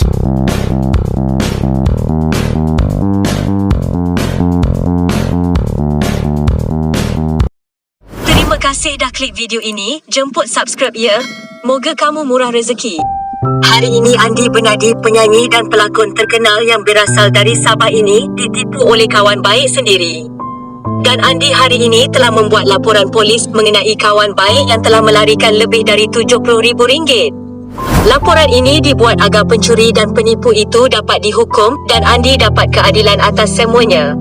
Terima kasih dah klik video ini, jemput subscribe ya. Moga kamu murah rezeki. Hari ini Andi Bernadi, penyanyi dan pelakon terkenal yang berasal dari Sabah ini, ditipu oleh kawan baik sendiri. Dan Andi hari ini telah membuat laporan polis mengenai kawan baik yang telah melarikan lebih dari RM70,000. Laporan ini dibuat agar pencuri dan penipu itu dapat dihukum dan Andi dapat keadilan atas semuanya.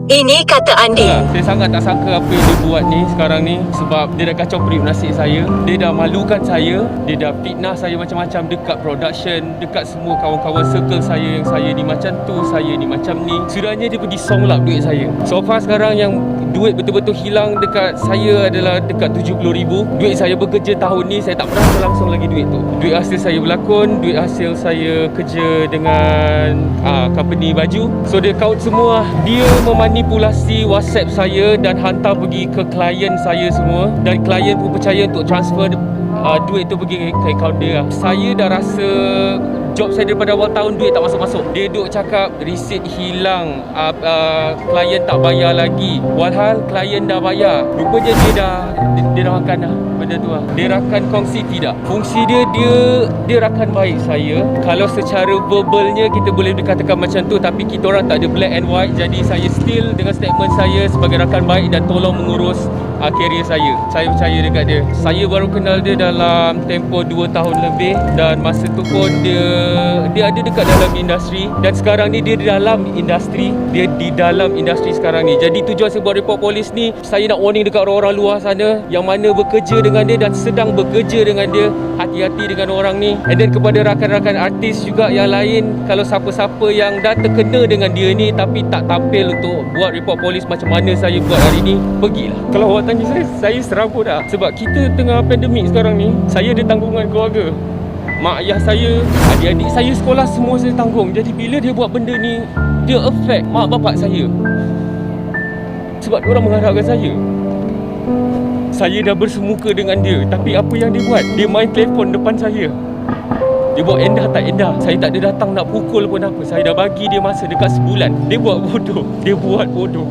Ini kata Andi. Saya sangat tak sangka apa yang dia buat ni sekarang ni, sebab dia dah kacau perip nasib saya. Dia dah malukan saya. Dia dah fitnah saya macam-macam dekat production, dekat semua kawan-kawan circle saya yang saya ni macam tu, saya ni macam ni. Sudahnya dia pergi songlap duit saya. So far sekarang yang duit betul-betul hilang dekat saya adalah dekat RM70,000. Duit saya bekerja tahun ni, saya tak pernah langsung lagi duit tu. Duit hasil saya berlakon, duit hasil saya kerja dengan company baju. So dia count semua. Dia manipulasi WhatsApp saya dan hantar pergi ke klien saya semua, dan klien pun percaya untuk transfer duit tu pergi ke akaun dia. Saya dah rasa job saya daripada awal tahun duit tak masuk-masuk. Dia duk cakap resit hilang, klien tak bayar lagi, walhal klien dah bayar. Rupanya dia dah makan dah benda tu lah. Dia rakan kongsi tidak. Fungsi dia rakan baik saya. Kalau secara verbalnya kita boleh dikatakan macam tu, tapi kita orang tak ada black and white. Jadi saya still dengan statement saya sebagai rakan baik dan tolong mengurus karier saya. Saya percaya dekat dia. Saya baru kenal dia dalam tempoh 2 tahun lebih, dan masa tu pun dia ada dekat dalam industri, dan sekarang ni dia di dalam industri. Dia di dalam industri sekarang ni. Jadi tujuan saya buat report polis ni, saya nak warning dekat orang-orang luar sana yang mana bekerja dengan dia dan sedang bekerja dengan dia, hati-hati dengan orang ni. And then kepada rakan-rakan artis juga yang lain, kalau siapa-siapa yang dah terkena dengan dia ni tapi tak tampil untuk buat report polis macam mana saya buat hari ni, pergilah. Kalau awak tanya saya serabut dah. Sebab kita tengah pandemik sekarang ni, saya ada tanggungan keluarga. Mak ayah saya, adik-adik saya sekolah semua saya tanggung. Jadi bila dia buat benda ni, dia affect mak bapak saya. Sebab diorang mengharapkan saya. Saya dah bersemuka dengan dia, tapi apa yang dia buat? Dia main telefon depan saya. Dia buat endah tak endah. Saya tak ada datang nak pukul pun apa. Saya dah bagi dia masa dekat sebulan. Dia buat bodoh. Dia buat bodoh.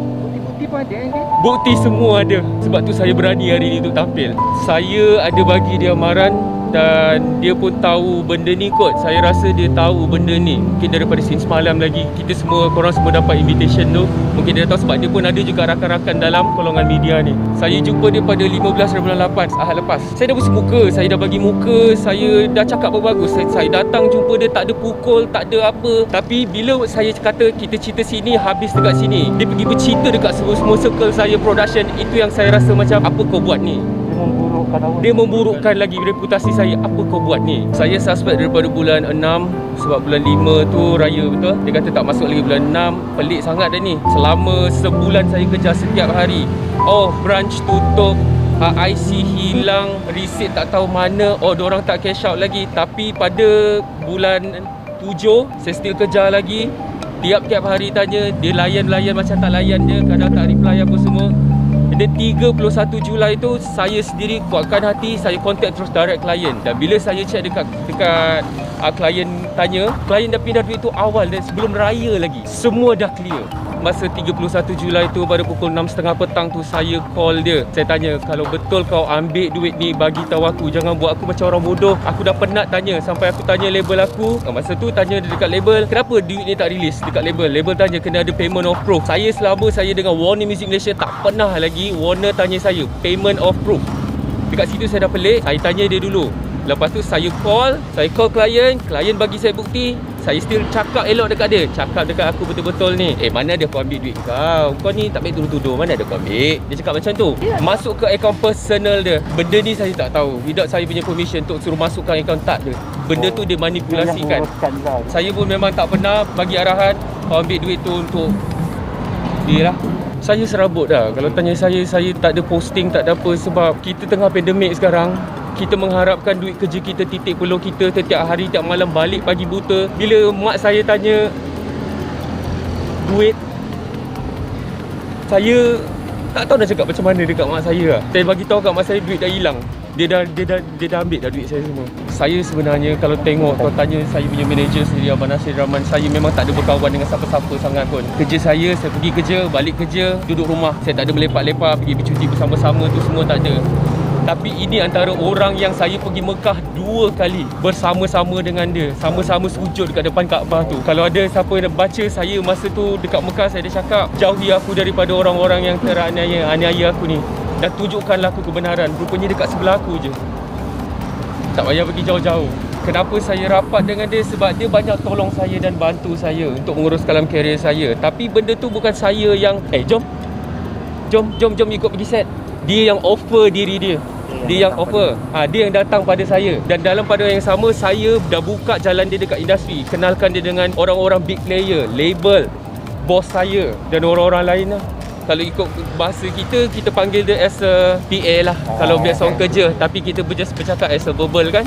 Bukti pun ada kan? Bukti semua ada. Sebab tu saya berani hari ni untuk tampil. Saya ada bagi dia amaran, dan dia pun tahu benda ni kot. Saya rasa dia tahu benda ni mungkin daripada scene semalam lagi. Kita semua, korang semua dapat invitation tu. Mungkin dia dah tahu sebab dia pun ada juga rakan-rakan dalam golongan media ni. Saya jumpa dia pada 15 bulan 8 Ahad lepas. Saya dah bersemuka, saya dah bagi muka, saya dah cakap bagus. Saya datang jumpa dia, tak ada pukul, tak ada apa. Tapi bila saya kata kita cerita sini, habis dekat sini, dia pergi bercerita dekat semua circle saya, production. Itu yang saya rasa macam, apa kau buat ni? Dia memburukkan lagi reputasi saya. Apa kau buat ni? Saya suspect daripada bulan 6, sebab bulan 5 tu raya, betul? Dia kata tak masuk lagi bulan 6. Pelik sangat dah ni. Selama sebulan saya kerja setiap hari. Oh, branch tutup, IC hilang, resit tak tahu mana. Oh, diorang tak cash out lagi. Tapi pada bulan 7 saya still kerja lagi. Tiap-tiap hari tanya. Dia layan-layan macam tak layan je. Kadang tak reply apa semua. Dan 31 Julai tu saya sendiri kuatkan hati, saya contact terus direct klien. Dan bila saya check dekat klien tanya, klien dah pindah duit tu awal dan sebelum raya lagi. Semua dah clear. Masa 31 Julai tu pada pukul 6.30 petang tu saya call dia. Saya tanya, kalau betul kau ambil duit ni, bagi tahu aku, jangan buat aku macam orang bodoh. Aku dah penat tanya, sampai aku tanya label aku. Masa tu tanya dia dekat label, kenapa duit ni tak release dekat label? Label tanya kena ada payment of proof. Saya selama saya dengan Warner Music Malaysia tak pernah lagi Warner tanya saya payment of proof. Dekat situ saya dah pelik, saya tanya dia dulu. Lepas tu saya call klien bagi saya bukti. Saya still cakap elok dekat dia, cakap dekat aku betul-betul ni, mana ada kau ambil duit kau ni tak baik tuduh-tuduh, mana ada kau ambil. Dia cakap macam tu. Masuk ke akaun personal dia. Benda ni saya tak tahu, without saya punya permission untuk suruh masukkan akaun tak dia. Benda tu dia manipulasikan. Saya pun memang tak pernah bagi arahan kau ambil duit tu untuk dia lah. Saya serabut dah. Kalau tanya saya tak ada posting, tak ada apa. Sebab kita tengah pandemik sekarang. Kita mengharapkan duit kerja kita, titik peluh kita setiap hari, setiap malam balik pagi buta. Bila mak saya tanya duit, saya tak tahu nak cakap macam mana dekat mak saya lah. Saya bagi tahu kat mak saya duit dah hilang. Dia Dia dah ambil dah duit saya semua. Saya sebenarnya kalau tengok, kau tanya saya punya manager sendiri, Abang Nasir Rahman, saya memang tak ada berkawan dengan siapa-siapa sangat pun. Kerja saya pergi kerja, balik kerja, duduk rumah. Saya tak ada berlepak-lepak, pergi bercuti bersama-sama tu semua tak ada. Tapi ini antara orang yang saya pergi Mekah 2 kali bersama-sama dengan dia. Sama-sama sujud dekat depan Kaabah tu. Kalau ada siapa yang baca saya masa tu dekat Mekah, saya dah cakap, jauhi aku daripada orang-orang yang teraniaya aku ni. Dan tunjukkanlah aku kebenaran. Rupanya dekat sebelah aku je. Tak payah pergi jauh-jauh. Kenapa saya rapat dengan dia? Sebab dia banyak tolong saya dan bantu saya untuk mengurus dalam karier saya. Tapi benda tu bukan saya yang jom ikut pergi set. Dia yang offer diri dia. Dia yang offer. Dia yang datang pada saya. Dan dalam pada yang sama, saya dah buka jalan dia dekat industri. Kenalkan dia dengan orang-orang big player, label, bos saya dan orang-orang lain lah. Kalau ikut bahasa kita panggil dia as a PA lah. Kalau biasa orang kerja. Tapi kita just bercakap as a verbal kan.